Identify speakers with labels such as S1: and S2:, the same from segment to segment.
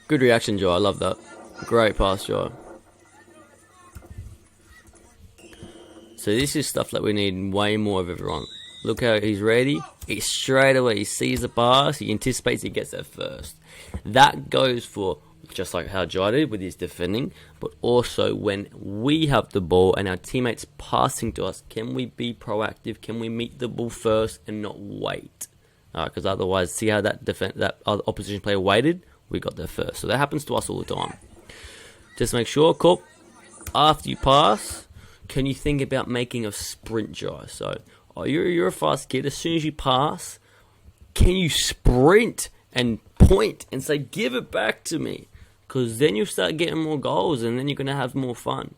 S1: Good reaction, Joe. I love that. Great pass, Joe. So this is stuff that we need way more of, everyone. Look how he's ready. He straight away, he sees the pass. He anticipates, he gets there first. That goes for just like how Jai did with his defending, but also when we have the ball and our teammates passing to us, can we be proactive? Can we meet the ball first and not wait? Because otherwise, see how that other opposition player waited? We got there first. So that happens to us all the time. Just make sure, cool. After you pass, can you think about making a sprint, Jai? So, you're a fast kid. As soon as you pass, can you sprint and point and say, give it back to me? Because then you'll start getting more goals and then you're going to have more fun.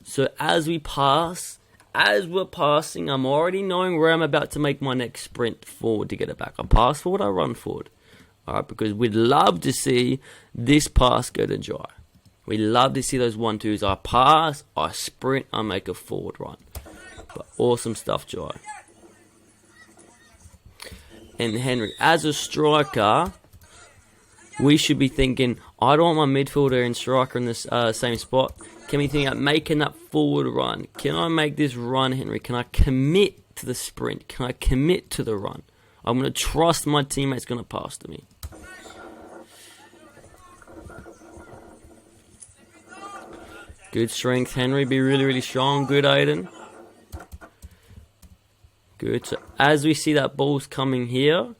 S1: So as we pass, as we're passing, I'm already knowing where I'm about to make my next sprint forward to get it back. I pass forward, I run forward. Alright, because we'd love to see this pass go to Jai. We love to see those 1-2s. I pass, I sprint, I make a forward run. But awesome stuff, Jai. And Henry, as a striker, we should be thinking, I don't want my midfielder and striker in this same spot. Can we think about making that forward run? Can I make this run, Henry? Can I commit to the sprint? Can I commit to the run? I'm going to trust my teammate's going to pass to me. Good strength, Henry. Be really, really strong. Good, Aiden. Good. So as we see that ball's coming here,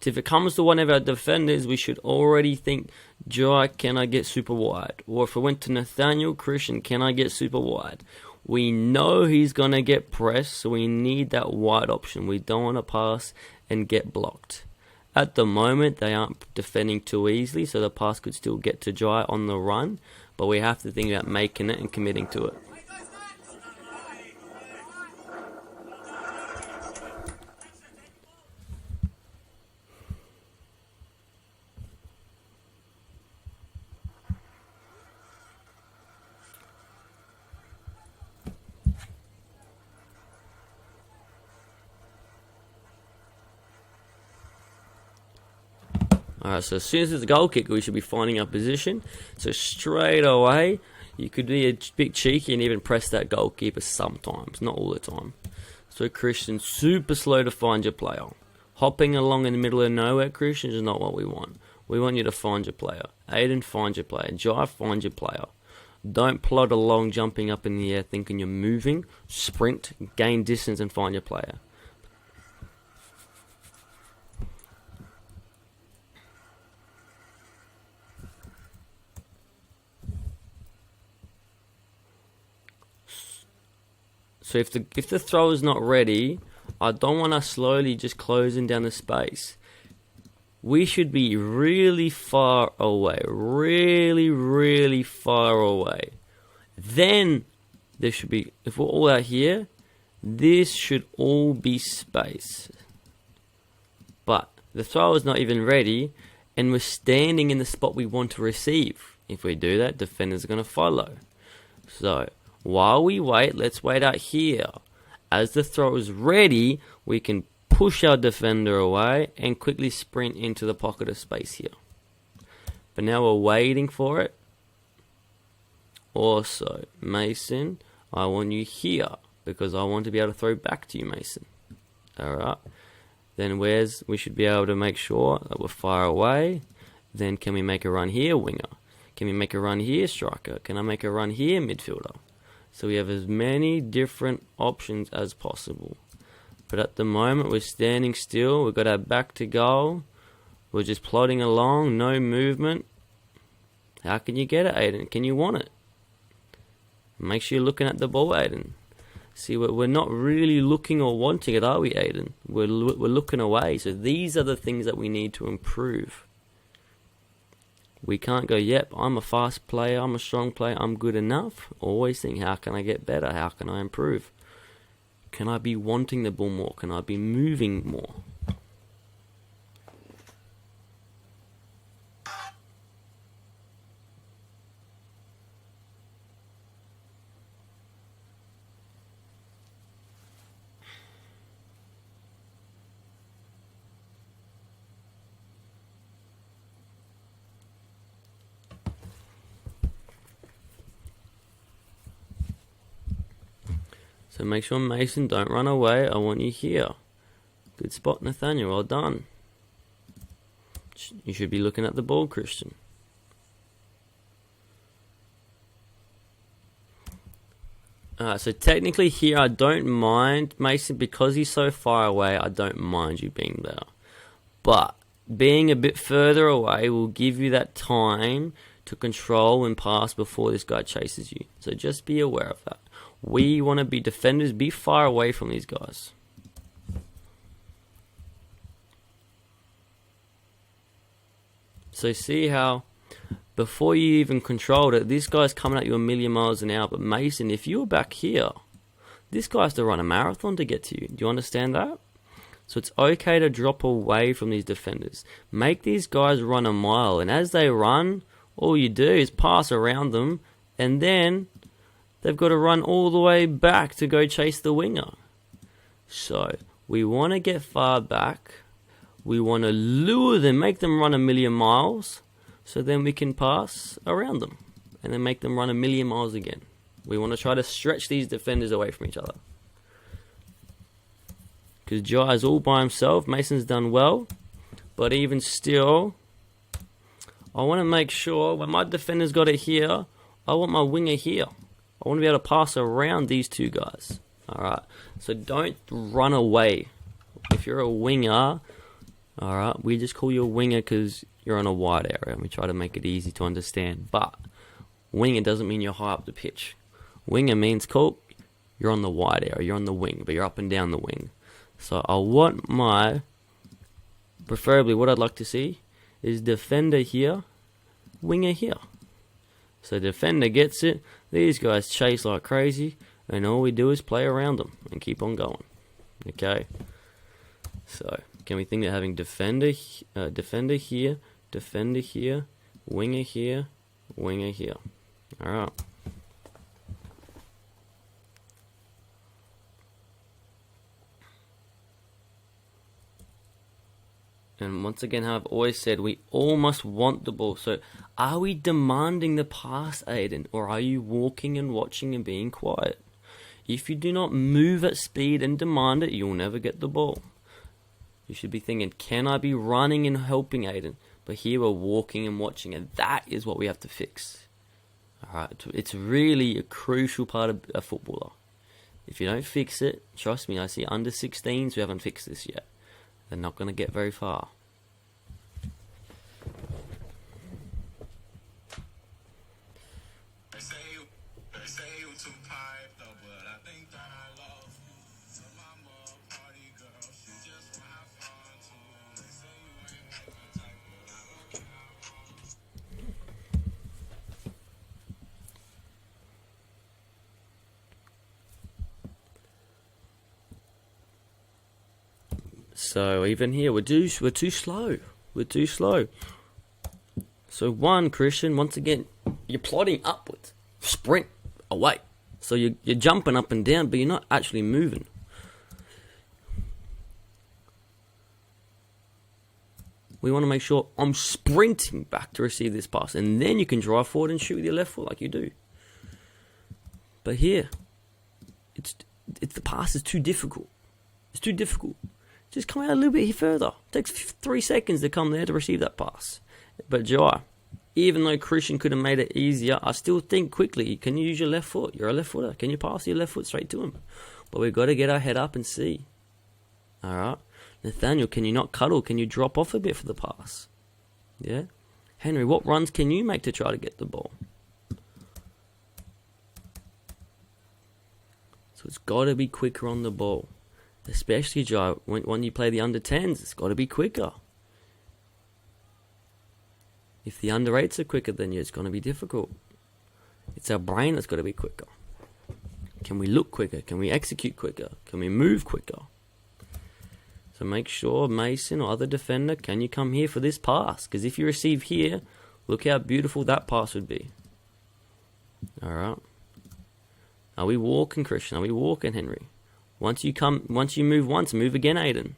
S1: if it comes to one of our defenders, we should already think, Jai, can I get super wide? Or if it went to Nathaniel Christian, can I get super wide? We know he's going to get pressed, so we need that wide option. We don't want to pass and get blocked. At the moment, they aren't defending too easily, so the pass could still get to Jai on the run, but we have to think about making it and committing to it. Alright, so as soon as it's a goal kick, we should be finding our position. So straight away, you could be a bit cheeky and even press that goalkeeper sometimes, not all the time. So Christian, super slow to find your player. Hopping along in the middle of nowhere, Christian, is not what we want. We want you to find your player. Aiden, find your player. Jai, find your player. Don't plod along, jumping up in the air, thinking you're moving. Sprint, gain distance, and find your player. So if the throw is not ready, I don't want us slowly just closing down the space. We should be really far away. Really, really far away. Then, there should be, if we're all out here, this should all be space. But the throw is not even ready, and we're standing in the spot we want to receive. If we do that, defenders are going to follow. So, while we wait, let's wait out here. As the throw is ready, we can push our defender away and quickly sprint into the pocket of space here. But now we're waiting for it. Also, Mason, I want you here because I want to be able to throw back to you, Mason. Alright. Then we should be able to make sure that we're far away. Then can we make a run here, winger? Can we make a run here, striker? Can I make a run here, midfielder? So we have as many different options as possible. But at the moment, we're standing still. We've got our back to goal. We're just plodding along, no movement. How can you get it, Aiden? Can you want it? Make sure you're looking at the ball, Aiden. See, we're not really looking or wanting it, are we, Aiden? We're looking away. So these are the things that we need to improve. We can't go, yep, I'm a fast player, I'm a strong player, I'm good enough. Always think, how can I get better? How can I improve? Can I be wanting the ball more? Can I be moving more? So make sure, Mason, don't run away. I want you here. Good spot, Nathaniel. Well done. You should be looking at the ball, Christian. So technically here, I don't mind Mason, because he's so far away, I don't mind you being there. But being a bit further away will give you that time to control and pass before this guy chases you. So just be aware of that. We want to be defenders, be far away from these guys. So see how, before you even controlled it, this guy's coming at you a million miles an hour. But Mason, if you were back here, this guy has to run a marathon to get to you. Do you understand that? So it's okay to drop away from these defenders. Make these guys run a mile. And as they run, all you do is pass around them. And then they've got to run all the way back to go chase the winger. So we want to get far back. We want to lure them, make them run a million miles. So then we can pass around them. And then make them run a million miles again. We want to try to stretch these defenders away from each other. Because Jai is all by himself. Mason's done well. But even still, I want to make sure when my defender's got it here, I want my winger here. I want to be able to pass around these two guys. Alright. So don't run away. If you're a winger, alright, we just call you a winger because you're on a wide area. And we try to make it easy to understand. But winger doesn't mean you're high up the pitch. Winger means, cool, you're on the wide area. You're on the wing, but you're up and down the wing. So I want my, preferably what I'd like to see is defender here, winger here. So defender gets it, these guys chase like crazy, and all we do is play around them and keep on going. Okay? So, can we think of having defender here, defender here, winger here, winger here. Alright. And once again, how I've always said, we all must want the ball. So, are we demanding the pass, Aiden? Or are you walking and watching and being quiet? If you do not move at speed and demand it, you'll never get the ball. You should be thinking, can I be running and helping Aiden? But here we're walking and watching, and that is what we have to fix. Alright, it's really a crucial part of a footballer. If you don't fix it, trust me, I see under 16s who haven't fixed this yet. They're not going to get very far. So even here, we're too slow. We're too slow. So one, Christian, once again, you're plodding upwards. Sprint away. So you're jumping up and down, but you're not actually moving. We want to make sure I'm sprinting back to receive this pass. And then you can drive forward and shoot with your left foot like you do. But here, it's the pass is too difficult. It's too difficult. Just come out a little bit further. It takes 3 seconds to come there to receive that pass. But Jai, even though Christian could have made it easier, I still think quickly. Can you use your left foot? You're a left footer. Can you pass your left foot straight to him? But we've got to get our head up and see. Alright. Nathaniel, can you not cuddle? Can you drop off a bit for the pass? Yeah? Henry, what runs can you make to try to get the ball? So it's got to be quicker on the ball. Especially, Joe, when you play the under-10s, it's got to be quicker. If the under-8s are quicker than you, it's going to be difficult. It's our brain that's got to be quicker. Can we look quicker? Can we execute quicker? Can we move quicker? So make sure, Mason or other defender, can you come here for this pass? Because if you receive here, look how beautiful that pass would be. Alright. Are we walking, Christian? Are we walking, Henry? Once you move once, move again, Aiden.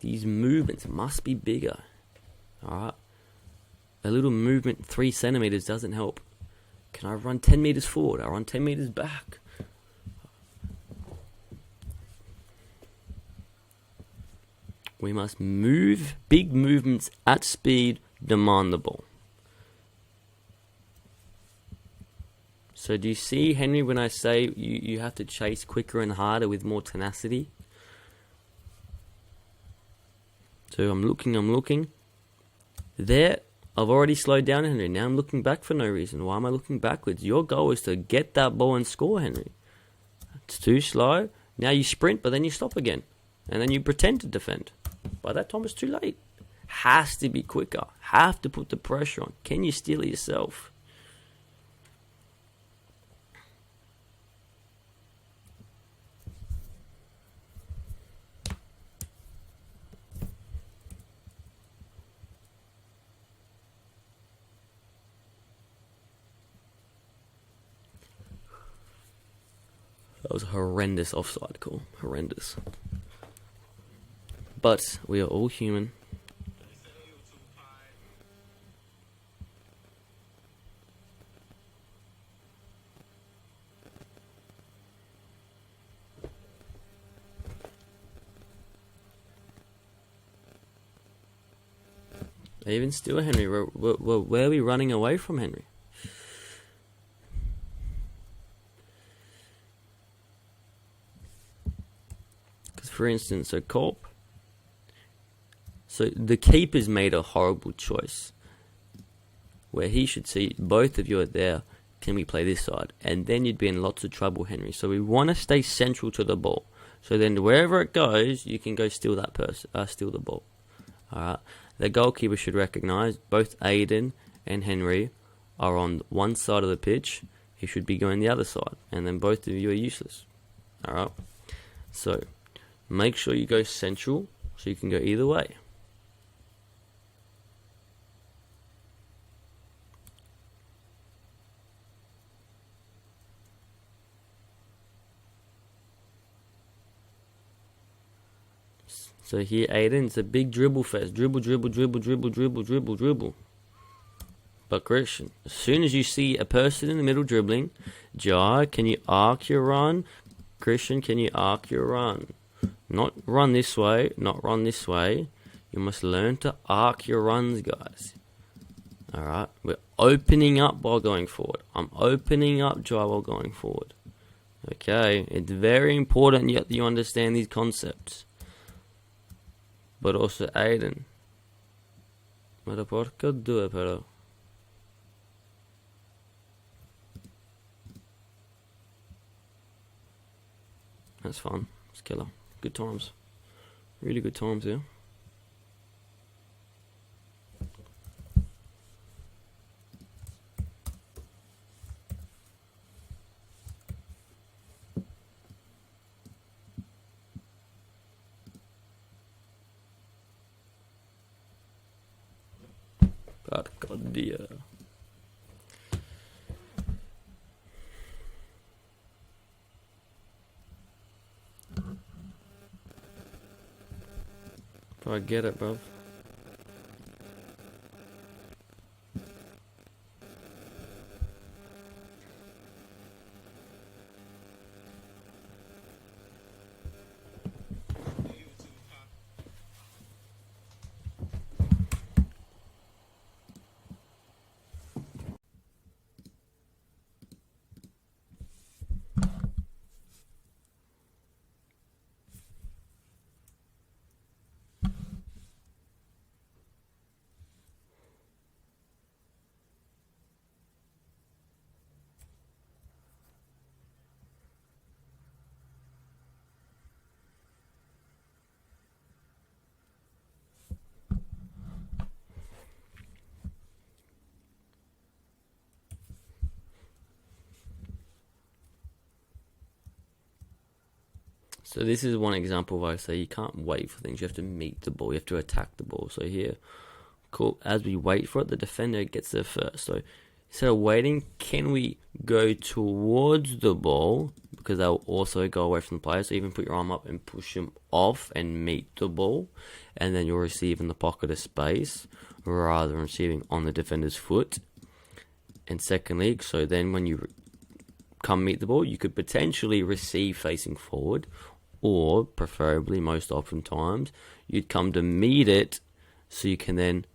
S1: These movements must be bigger. Alright. A little movement 3 centimeters doesn't help. Can I run 10 meters forward? I run 10 meters back. We must move. Big movements at speed demand the ball. So do you see, Henry, when I say you have to chase quicker and harder with more tenacity? So I'm looking. There, I've already slowed down, Henry. Now I'm looking back for no reason. Why am I looking backwards? Your goal is to get that ball and score, Henry. It's too slow. Now you sprint, but then you stop again. And then you pretend to defend. By that time, it's too late. Has to be quicker. Have to put the pressure on. Can you steal it yourself? That was a horrendous offside call. Horrendous. But we are all human. Even still, Henry, where are we running away from, Henry? Because, for instance, so the keeper's made a horrible choice where he should see both of you are there. Can we play this side? And then you'd be in lots of trouble, Henry. So we want to stay central to the ball. So then wherever it goes, you can go steal that person, steal the ball. All right. The goalkeeper should recognise both Aiden and Henry are on one side of the pitch. He should be going the other side, and then both of you are useless. All right. So make sure you go central, so you can go either way. So here, Aiden, it's a big dribble fest. Dribble. But Christian, as soon as you see a person in the middle dribbling, Jai, can you arc your run? Christian, can you arc your run? Not run this way, not run this way. You must learn to arc your runs, guys. Alright, we're opening up while going forward. I'm opening up Jai while going forward. Okay, it's very important that you understand these concepts. But also Aiden. Mera porca due però. That's fun. It's killer. Good times. Really good times, yeah. Porca Dio. I get it, bro. So this is one example where I say you can't wait for things. You have to meet the ball. You have to attack the ball. So here, cool. As we wait for it, the defender gets there first. So instead of waiting, can we go towards the ball? Because they'll also go away from the player. So even put your arm up and push him off and meet the ball. And then you'll receive in the pocket of space rather than receiving on the defender's foot. and second league. So then when you come meet the ball, you could potentially receive facing forward, or preferably most often times, you'd come to meet it so you can then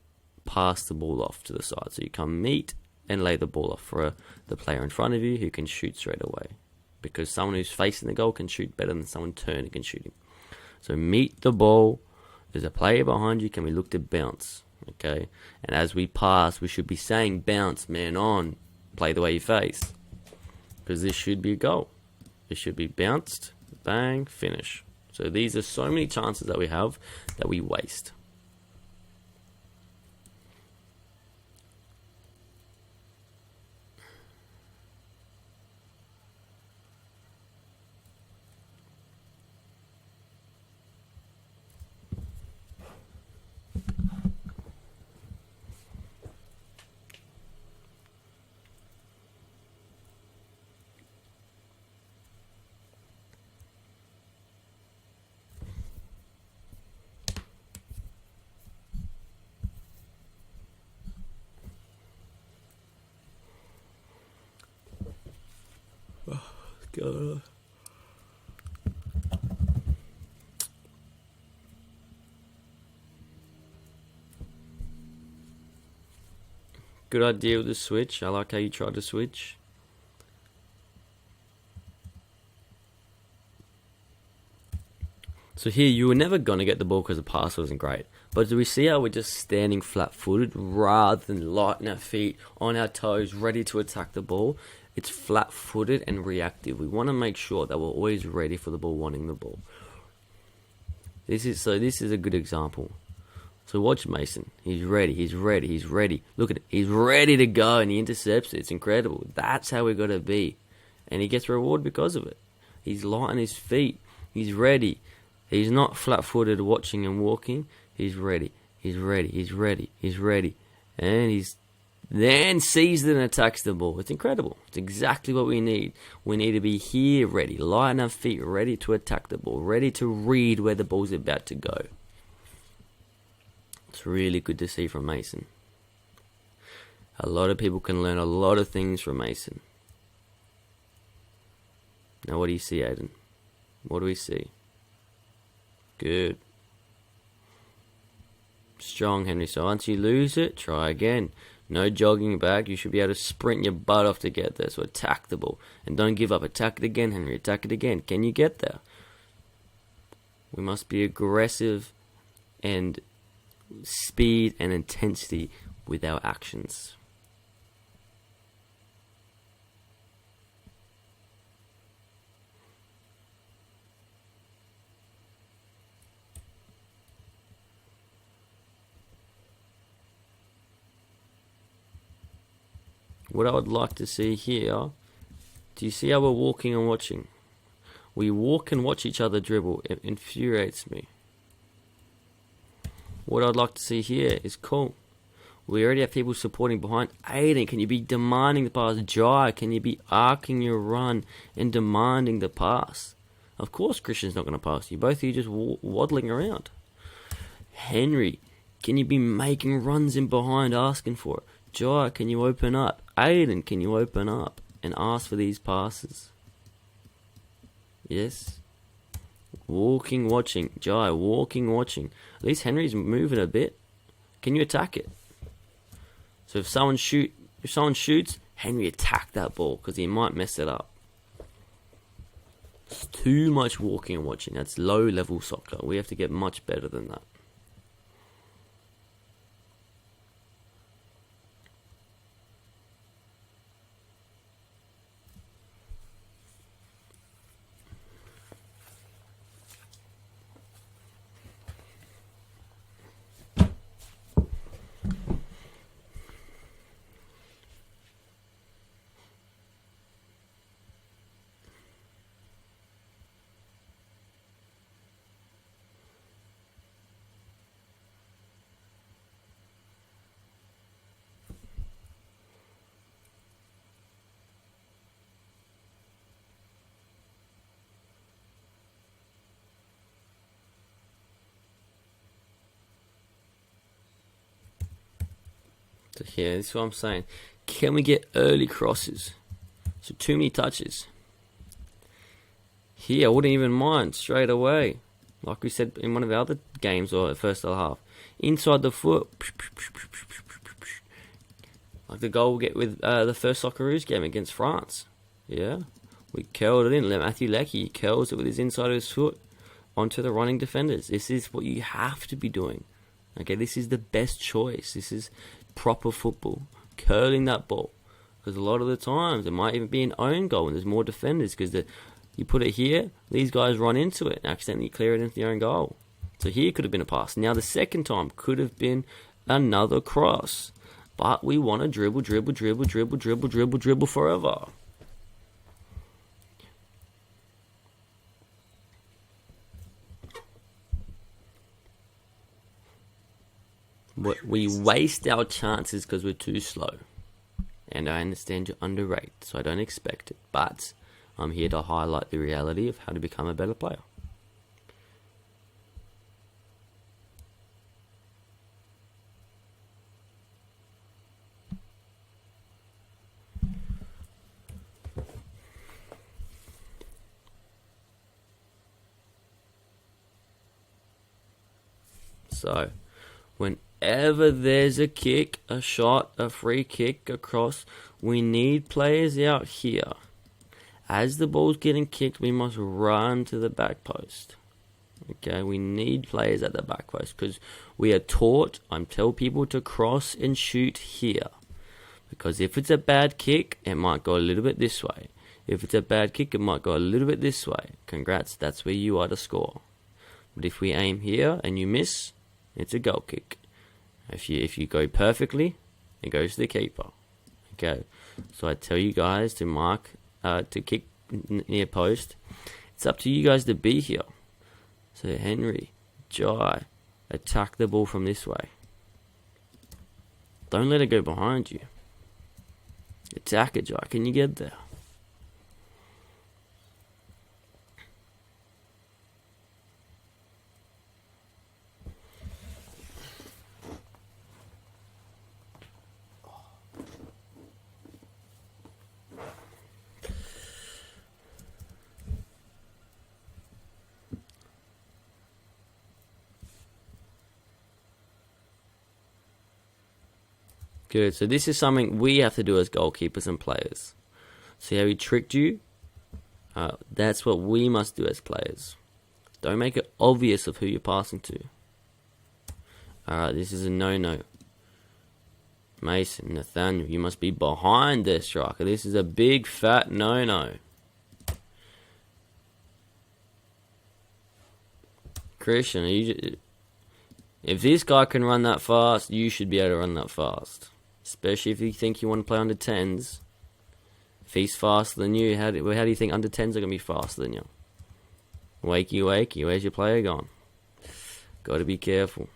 S1: pass the ball off to the side. So you come meet and lay the ball off for the player in front of you who can shoot straight away. Because someone who's facing the goal can shoot better than someone turning and shooting. So meet the ball. There's a player behind you. Can we look to bounce? Okay. And as we pass, we should be saying bounce, man on, play the way you face. Because this should be a goal. It should be bounced, bang, finish. So these are so many chances that we have that we waste. God. Good idea with the switch. I like how you tried to switch. So here, you were never going to get the ball because the pass wasn't great. But do we see how we're just standing flat-footed rather than lighting our feet on our toes, ready to attack the ball? It's flat-footed and reactive. We want to make sure that we're always ready for the ball, wanting the ball. This is a good example. So watch Mason. He's ready. Look at it. He's ready to go, and he intercepts it. It's incredible. That's how we got to be. And he gets reward because of it. He's light on his feet. He's ready. He's not flat-footed watching and walking. He's ready. And he's then sees it and attacks the ball. It's incredible. It's exactly what we need. We need to be here ready, light on our feet, ready to attack the ball, ready to read where the ball's about to go. It's really good to see from Mason. A lot of people can learn a lot of things from Mason. Now what do you see, Aiden? What do we see? Good. Strong, Henry. So once you lose it, try again. No jogging back. You should be able to sprint your butt off to get there. So attack the ball. And don't give up. Attack it again, Henry. Attack it again. Can you get there? We must be aggressive and speed and intensity with our actions. What I would like to see here, do you see how we're walking and watching? We walk and watch each other dribble. It infuriates me. What I'd like to see here is cool. We already have people supporting behind. Aiden, can you be demanding the pass? Jai, can you be arcing your run and demanding the pass? Of course Christian's not going to pass you. Both of you just waddling around. Henry, can you be making runs in behind asking for it? Jai, can you open up? Aiden, can you open up and ask for these passes? Yes. Walking, watching. Jai, walking, watching. At least Henry's moving a bit. Can you attack it? So if someone shoots, Henry attack that ball because he might mess it up. It's too much walking and watching. That's low level soccer. We have to get much better than that. So yeah, this is what I'm saying. Can we get early crosses? So too many touches. Here, I wouldn't even mind straight away. Like we said in one of the other games or first half. Inside the foot. Like the goal we get with the first Socceroos game against France. Yeah. We curled it in. Matthew Leckie curls it with his inside of his foot onto the running defenders. This is what you have to be doing. Okay, this is the best choice. This is proper football. Curling that ball. Because a lot of the times it might even be an own goal and there's more defenders because you put it here, these guys run into it and accidentally clear it into the own goal. So here could have been a pass. Now the second time could have been another cross. But we want to dribble forever. We waste our chances because we're too slow. And I understand you're underrated, so I don't expect it. But I'm here to highlight the reality of how to become a better player. So, whenever there's a kick, a shot, a free kick, a cross, we need players out here. As the ball's getting kicked, we must run to the back post. Okay, we need players at the back post because we are taught, I tell people to cross and shoot here. Because if it's a bad kick, it might go a little bit this way. If it's a bad kick, it might go a little bit this way. Congrats, that's where you are to score. But if we aim here and you miss, it's a goal kick. If you go perfectly, it goes to the keeper. Okay, so I tell you guys to mark, to kick near post. It's up to you guys to be here. So Henry, Jai, attack the ball from this way. Don't let it go behind you. Attack it, Jai. Can you get there? Good, so this is something we have to do as goalkeepers and players. See how he tricked you? That's what we must do as players. Don't make it obvious of who you're passing to. Alright, this is a no-no. Mason, Nathaniel, you must be behind the striker. This is a big fat no-no. Christian, if this guy can run that fast, you should be able to run that fast. Especially if you think you want to play under 10s. If he's faster than you, how do you think under 10s are going to be faster than you? Wakey, wakey, where's your player gone? Got to be careful.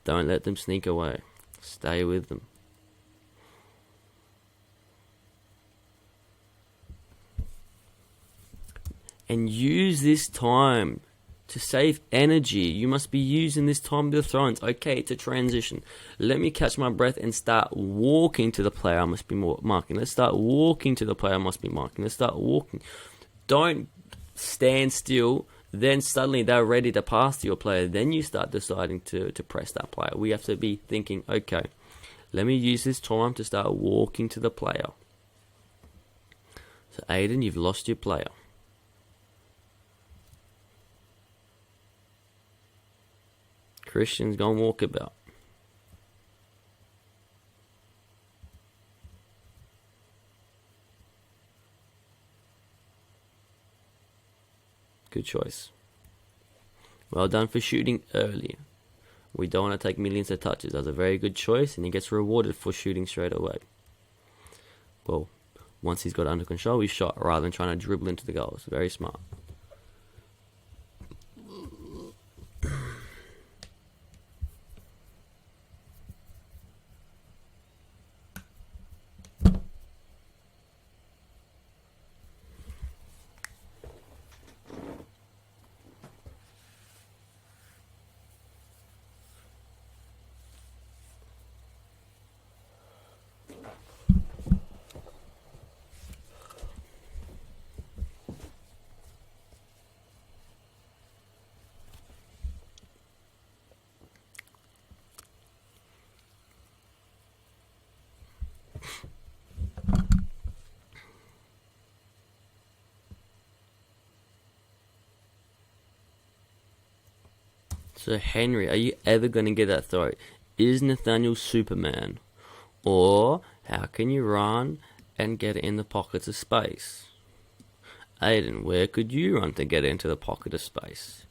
S1: Don't let them sneak away. Stay with them. And use this time to save energy. You must be using this time with the throw-ins. Okay, it's a transition. Let me catch my breath and start walking to the player I must be marking. Let's start walking to the player I must be marking. Let's start walking. Don't stand still, then suddenly they're ready to pass to your player. Then you start deciding to press that player. We have to be thinking, okay, let me use this time to start walking to the player. So Aiden, you've lost your player. Christian's gone walkabout. Good choice. Well done for shooting early. We don't want to take millions of touches. That's a very good choice, and he gets rewarded for shooting straight away. Well, once he's got it under control, he shot rather than trying to dribble into the goals. Very smart. So Henry, are you ever going to get that throw? Is Nathaniel Superman? Or how can you run and get in the pockets of space? Aiden, where could you run to get into the pocket of space?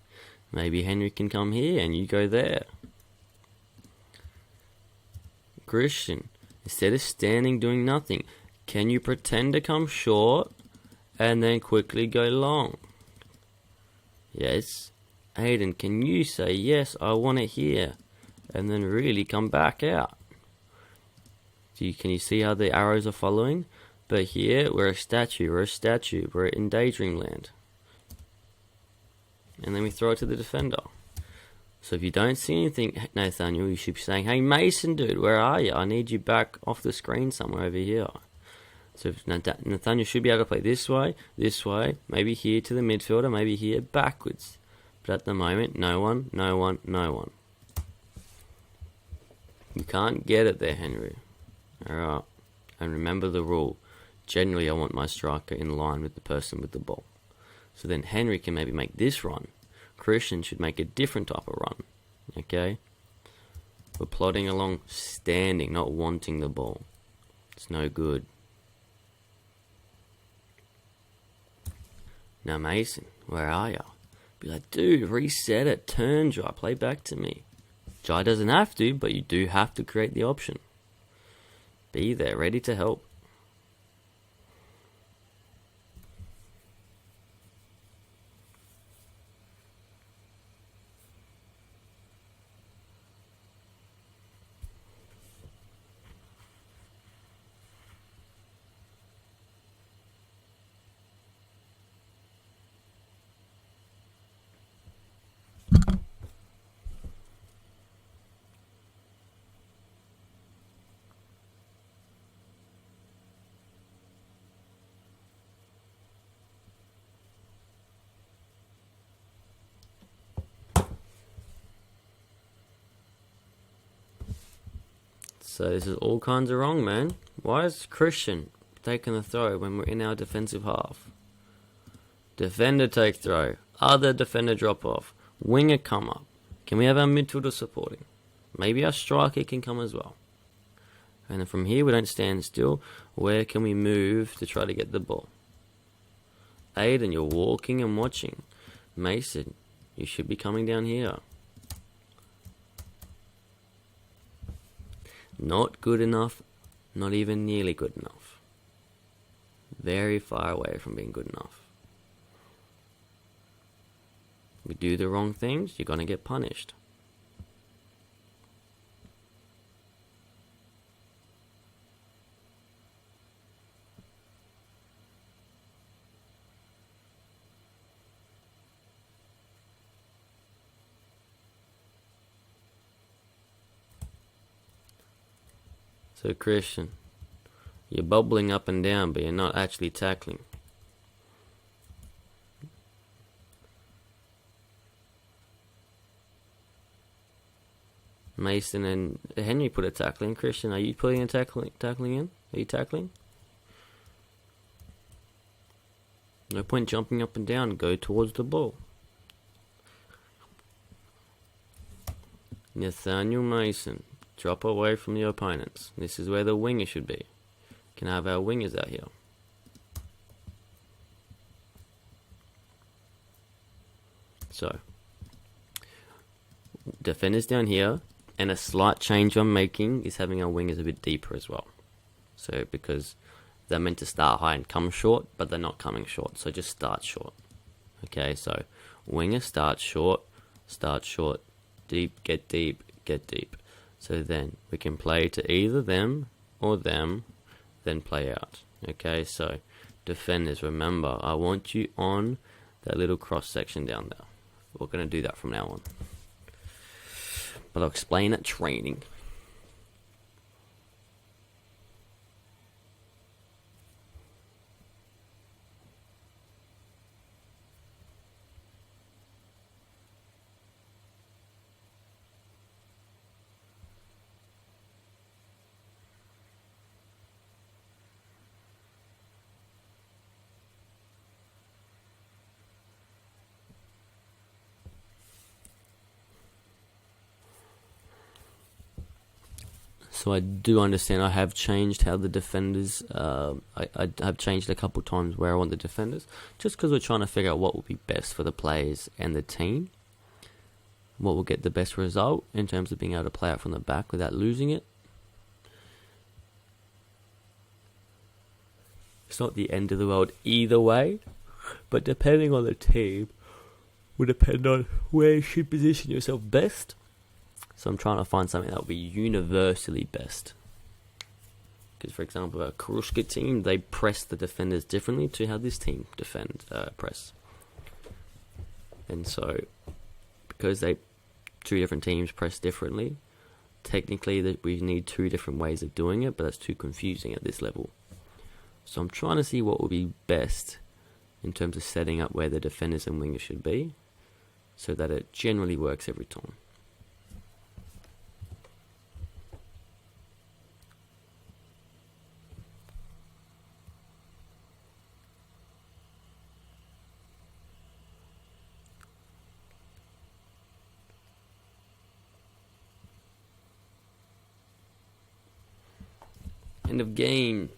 S1: Maybe Henry can come here and you go there. Christian, instead of standing doing nothing, can you pretend to come short and then quickly go long? Yes. Aiden, can you say, yes, I want it here, and then really come back out? Can you see how the arrows are following? But here, we're a statue, we're in Daydreamland. And then we throw it to the defender. So if you don't see anything, Nathaniel, you should be saying, hey Mason dude, where are you? I need you back off the screen somewhere over here. So if Nathaniel should be able to play this way, maybe here to the midfielder, maybe here backwards. But at the moment, no one. You can't get it there, Henry. Alright. And remember the rule. Generally, I want my striker in line with the person with the ball. So then Henry can maybe make this run. Christian should make a different type of run. Okay? We're plodding along standing, not wanting the ball. It's no good. Now Mason, where are you? Be like, dude, reset it, turn Jai, play back to me. Jai doesn't have to, but you do have to create the option. Be there, ready to help. So this is all kinds of wrong, man. Why is Christian taking the throw when we're in our defensive half? Defender take throw. Other defender drop off. Winger come up. Can we have our midfielder supporting? Maybe our striker can come as well. And then from here we don't stand still. Where can we move to try to get the ball? Aiden, you're walking and watching. Mason, you should be coming down here. Not good enough, not even nearly good enough. Very far away from being good enough. We do the wrong things, you're going to get punished. So Christian, you're bubbling up and down, but you're not actually tackling. Mason and Henry put a tackling. Christian, are you putting a tackling in? Are you tackling? No point jumping up and down. Go towards the ball. Nathaniel Mason. Drop away from your opponents. This is where the winger should be. Can have our wingers out here. So, defenders down here, and a slight change I'm making is having our wingers a bit deeper as well. So, because they're meant to start high and come short, but they're not coming short. So just start short. Okay, so winger start short, deep, get deep, get deep. So then we can play to either them or them, then play out. Okay, so defenders, remember, I want you on that little cross section down there. We're going to do that from now on. But I'll explain at training. So I do understand I have changed how the defenders, I have changed a couple times where I want the defenders, just because we're trying to figure out what will be best for the players and the team. What will get the best result in terms of being able to play out from the back without losing it. It's not the end of the world either way, but depending on the team, will depend on where you should position yourself best. So I'm trying to find something that will be universally best. Because, for example, a Karushka team, they press the defenders differently to how this team press. And so, because two different teams press differently, technically we need two different ways of doing it, but that's too confusing at this level. So I'm trying to see what will be best in terms of setting up where the defenders and wingers should be, so that it generally works every time. End of game.